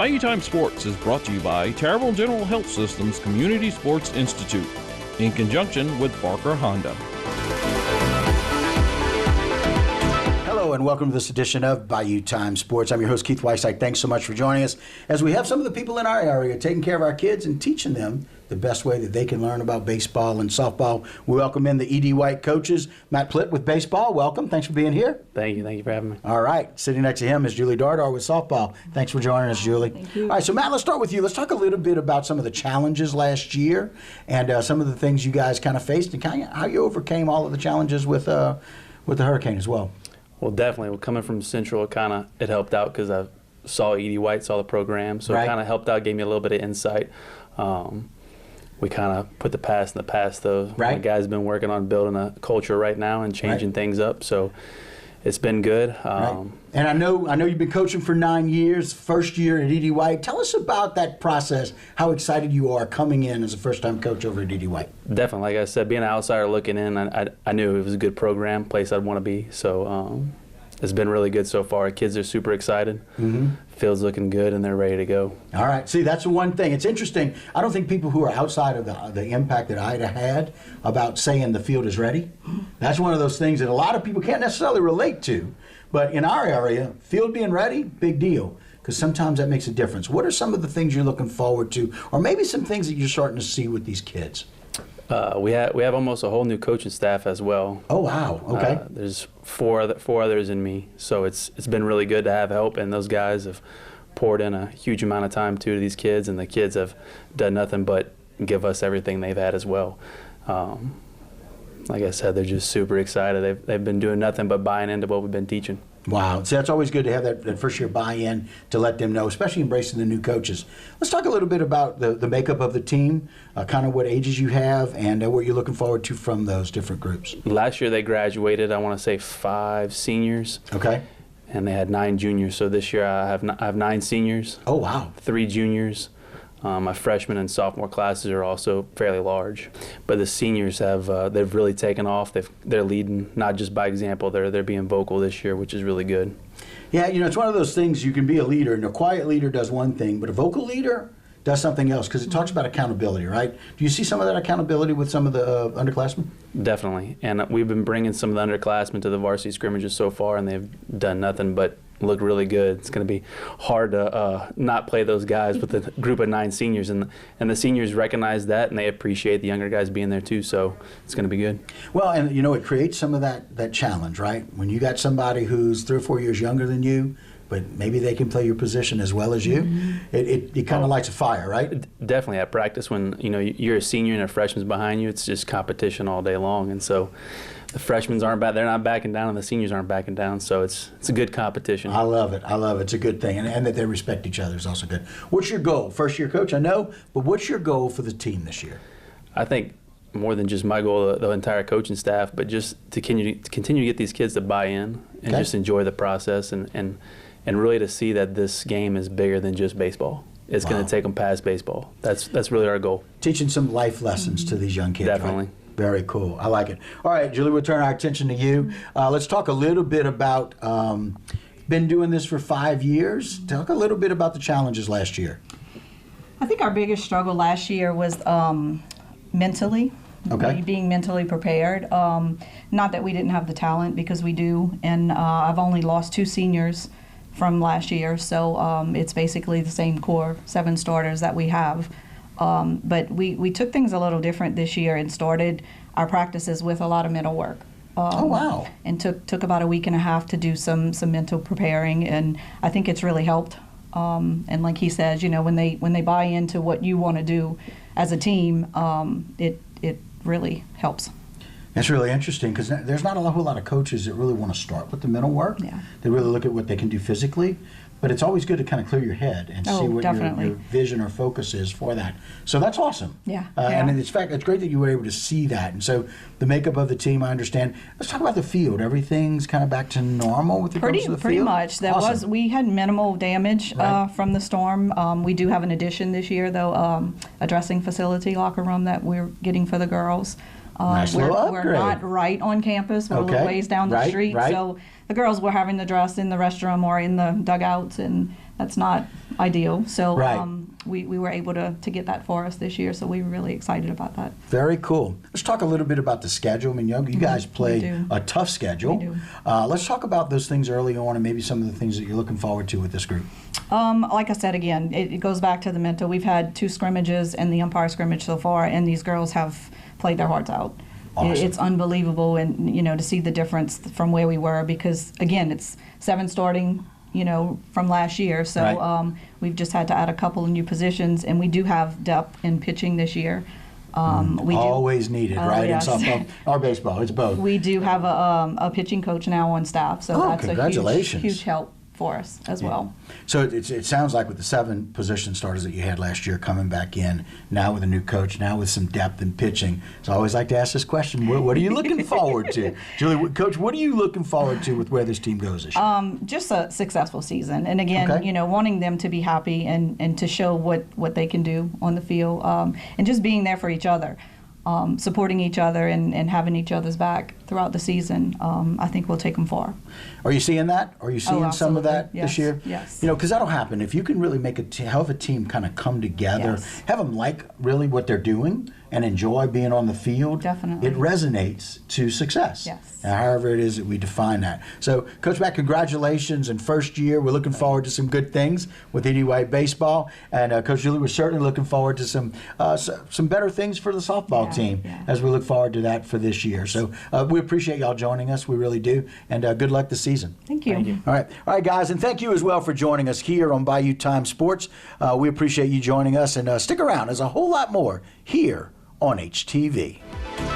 Bayou Time Sports is brought to you by Terrible General Health System's Community Sports Institute in conjunction with Barker Honda. Hello and welcome to this edition of Bayou Time Sports. I'm your host, Keith Weissite. Thanks so much for joining us as we have some of the people in our area taking care of our kids and teaching them the best way that they can learn about baseball and softball. We welcome in the E.D. White coaches. Matt Plitt with baseball. Welcome. Thanks for being here. Thank you for having me. All right. Sitting next to him is Julie Dardar with softball. Thanks for joining us, Julie. Thank you. All right, so Matt, let's start with you. Let's talk a little bit about some of the challenges last year and some of the things you guys kind of faced and kind of how you overcame all of the challenges with the hurricane as well. Well, definitely. Well, coming from Central, it helped out because I saw E.D. White, saw the program, so Right. it kind of helped out, gave me a little bit of insight. We kind of put the past in the past, though. Right. My guys have been working on building a culture right now and changing Right. things up, so it's been good. Right. And I know you've been coaching for 9 years, first year at E.D. White. Tell us about that process, how excited you are coming in as a first-time coach over at E.D. White. Definitely. Like I said, being an outsider looking in, I knew it was a good program, place I'd want to be, so it's been really good so far. Kids are super excited. Mm-hmm. Field's looking good, and they're ready to go. All right. See, that's the one thing. It's interesting. I don't think people who are outside of the impact that Ida had about saying the field is ready, that's one of those things that a lot of people can't necessarily relate to. But in our area, field being ready, big deal, because sometimes that makes a difference. What are some of the things you're looking forward to, or maybe some things that you're starting to see with these kids? We have almost a whole new coaching staff as well. Oh, wow. Okay. There's four others in me, so it's been really good to have help, and those guys have poured in a huge amount of time too to these kids, and the kids have done nothing but give us everything they've had as well. Like I said, they're just super excited. They've been doing nothing but buying into what we've been teaching. Wow. So that's always good to have that first year buy-in to let them know, especially embracing the new coaches. Let's talk a little bit about the makeup of the team, kind of what ages you have, and what you're looking forward to from those different groups. Last year they graduated, I want to say 5 seniors. Okay. And they had 9 juniors. So this year I have 9 seniors. Oh, wow. 3 juniors. My freshman and sophomore classes are also fairly large, but the seniors they've really taken off. They're leading not just by example. They're being vocal this year, which is really good. Yeah, it's one of those things. You can be a leader, and a quiet leader does one thing, but a vocal leader does something else because it talks about accountability, right? Do you see some of that accountability with some of the underclassmen? Definitely, and we've been bringing some of the underclassmen to the varsity scrimmages so far, and they've done nothing but look really good. It's going to be hard to not play those guys with a group of 9 seniors, and the seniors recognize that, and they appreciate the younger guys being there too, so it's going to be good. Well, and it creates some of that challenge, right? When you got somebody who's 3 or 4 years younger than you, but maybe they can play your position as well as you, it kind of lights a fire, right? Definitely. At practice, when you're a senior and a freshman's behind you, it's just competition all day long, and so the freshmen they're not backing down, and the seniors aren't backing down, so it's a good competition. I love it. It's a good thing, and that they respect each other is also good. What's your goal? First year coach, I know, but what's your goal for the team this year? I think more than just my goal, the entire coaching staff, but just to continue to get these kids to buy in and just enjoy the process and really to see that this game is bigger than just baseball. It's going to take them past baseball. That's really our goal. Teaching some life lessons to these young kids. Definitely. Right? Very cool. I like it. All right, Julie, we'll turn our attention to you. Let's talk a little bit about, been doing this for 5 years. Talk a little bit about the challenges last year. I think our biggest struggle last year was mentally, being mentally prepared. Not that we didn't have the talent, because we do, and I've only lost 2 seniors from last year, so it's basically the same core 7 starters that we have. But we took things a little different this year and started our practices with a lot of mental work. Oh, wow. And took about a week and a half to do some mental preparing, and I think it's really helped. And like he says, when they buy into what you want to do as a team, it really helps. It's really interesting because there's not a whole lot of coaches that really want to start with the mental work. Yeah. They really look at what they can do physically. But it's always good to kind of clear your head and see what your vision or focus is for that. So that's awesome. Yeah. And in fact, it's great that you were able to see that. And so the makeup of the team, I understand. Let's talk about the field. Everything's kind of back to normal with regards to the field? Pretty much. We had minimal damage from the storm. We do have an addition this year, though, a dressing facility, locker room that we're getting for the girls. Nice little upgrade. We're not right on campus. We're a little ways down the street. So the girls were having to dress in the restroom or in the dugouts, and that's not ideal. So Right. we were able to get that for us this year. So we were really excited about that. Very cool. Let's talk a little bit about the schedule. I mean, you guys play do. a tough schedule. We do. Let's talk about those things early on and maybe some of the things that you're looking forward to with this group. Like I said, again, it goes back to the mental. We've had 2 scrimmages and the umpire scrimmage so far, and these girls have played their hearts out. Awesome. It's unbelievable, and to see the difference from where we were, because again, it's 7 starting, from last year. So Right. we've just had to add a couple of new positions, and we do have depth in pitching this year. We do. Always needed, Oh, right? yes. In softball or baseball, it's both. We do have a pitching coach now on staff, so Oh, that's congratulations. a huge help for us as well. So it sounds like with the 7 position starters that you had last year coming back in, now with a new coach, now with some depth in pitching. So I always like to ask this question, what are you looking forward to? Julie, Coach, what are you looking forward to with where this team goes this year? Just a successful season, and again, Okay. wanting them to be happy and to show what they can do on the field, and just being there for each other. Supporting each other and having each other's back throughout the season, I think will take them far. Are you seeing that? Are you seeing some of that absolutely. this year? Yes. Because that'll happen. If you can really make have a team kind of come together, Yes. have them like really what they're doing and enjoy being on the field, Definitely. it resonates to success. Yes. Now, however it is that we define that. So, Coach Mack, congratulations in first year. We're looking forward to some good things with Edie White baseball. And Coach Julie, we're certainly looking forward to some better things for the softball team as we look forward to that for this year. So we appreciate y'all joining us. We really do. And good luck this season. Thank you. All right, guys, and thank you as well for joining us here on Bayou Time Sports. We appreciate you joining us, and stick around. There's a whole lot more here on HTV.